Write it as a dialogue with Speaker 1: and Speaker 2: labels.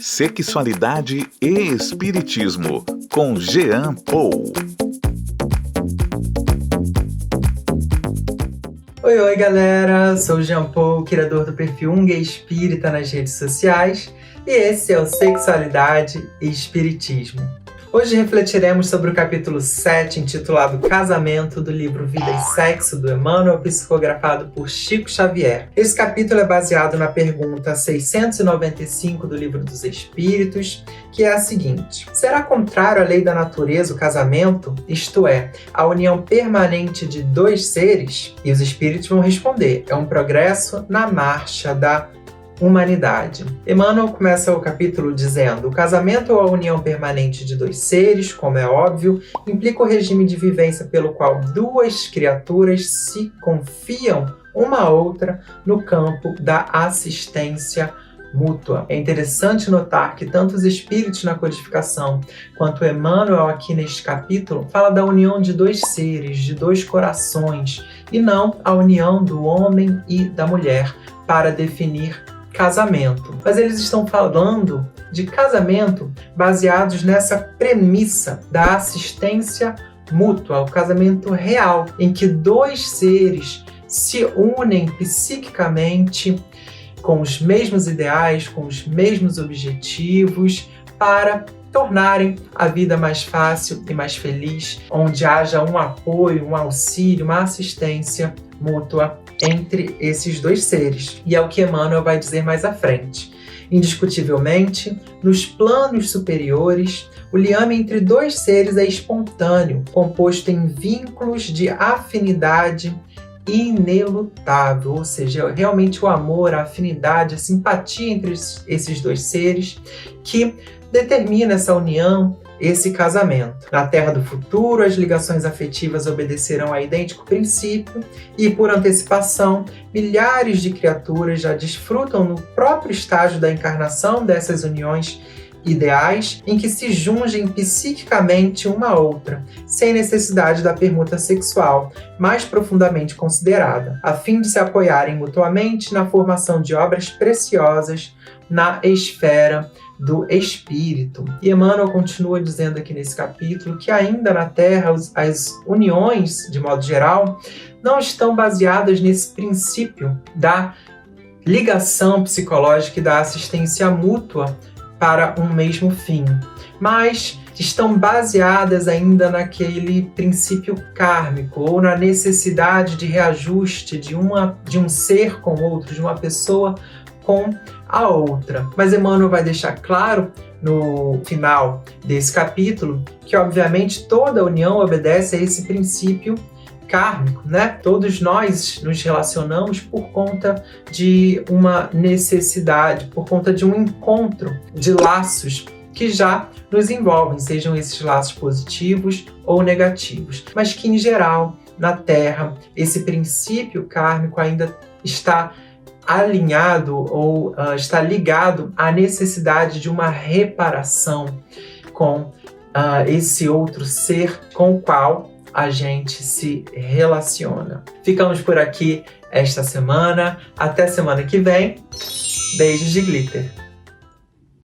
Speaker 1: Sexualidade e Espiritismo, com Jean Paul.
Speaker 2: Oi, galera! Sou o Jean Paul, criador do perfil Um Gay Espírita nas redes sociais, e esse é o Sexualidade e Espiritismo. Hoje refletiremos sobre o capítulo 7, intitulado Casamento, do livro Vida e Sexo, do Emmanuel, psicografado por Chico Xavier. Esse capítulo é baseado na pergunta 695 do Livro dos Espíritos, que é a seguinte: será contrário à lei da natureza o casamento, isto é, a união permanente de dois seres? E os espíritos vão responder: é um progresso na marcha da humanidade. Emmanuel começa o capítulo dizendo: o casamento ou a união permanente de dois seres, como é óbvio, implica o regime de vivência pelo qual duas criaturas se confiam uma à outra no campo da assistência mútua. É interessante notar que tanto os espíritos na codificação quanto Emmanuel aqui neste capítulo fala da união de dois seres, de dois corações, e não a união do homem e da mulher para definir casamento. Mas eles estão falando de casamento baseados nessa premissa da assistência mútua, o casamento real, em que dois seres se unem psiquicamente com os mesmos ideais, com os mesmos objetivos, para tornarem a vida mais fácil e mais feliz, onde haja um apoio, um auxílio, uma assistência mútua entre esses dois seres. E é o que Emmanuel vai dizer mais à frente. Indiscutivelmente, nos planos superiores, o liame entre dois seres é espontâneo, composto em vínculos de afinidade inelutável, ou seja, realmente o amor, a afinidade, a simpatia entre esses dois seres que determina essa união, esse casamento. Na Terra do futuro, as ligações afetivas obedecerão a idêntico princípio e, por antecipação, milhares de criaturas já desfrutam no próprio estágio da encarnação dessas uniões ideais em que se jungem psiquicamente uma à outra, sem necessidade da permuta sexual mais profundamente considerada, a fim de se apoiarem mutuamente na formação de obras preciosas na esfera do espírito. E Emmanuel continua dizendo aqui nesse capítulo que ainda na Terra as uniões, de modo geral, não estão baseadas nesse princípio da ligação psicológica e da assistência mútua para um mesmo fim, mas estão baseadas ainda naquele princípio kármico ou na necessidade de reajuste de um ser com outro, de uma pessoa com a outra. Mas Emmanuel vai deixar claro no final desse capítulo que, obviamente, toda união obedece a esse princípio kármico, né? Todos nós nos relacionamos por conta de uma necessidade, por conta de um encontro de laços que já nos envolvem, sejam esses laços positivos ou negativos, mas que, em geral, na Terra, esse princípio kármico ainda está alinhado ou está ligado à necessidade de uma reparação com esse outro ser com o qual a gente se relaciona. Ficamos por aqui esta semana. Até semana que vem. Beijos de glitter.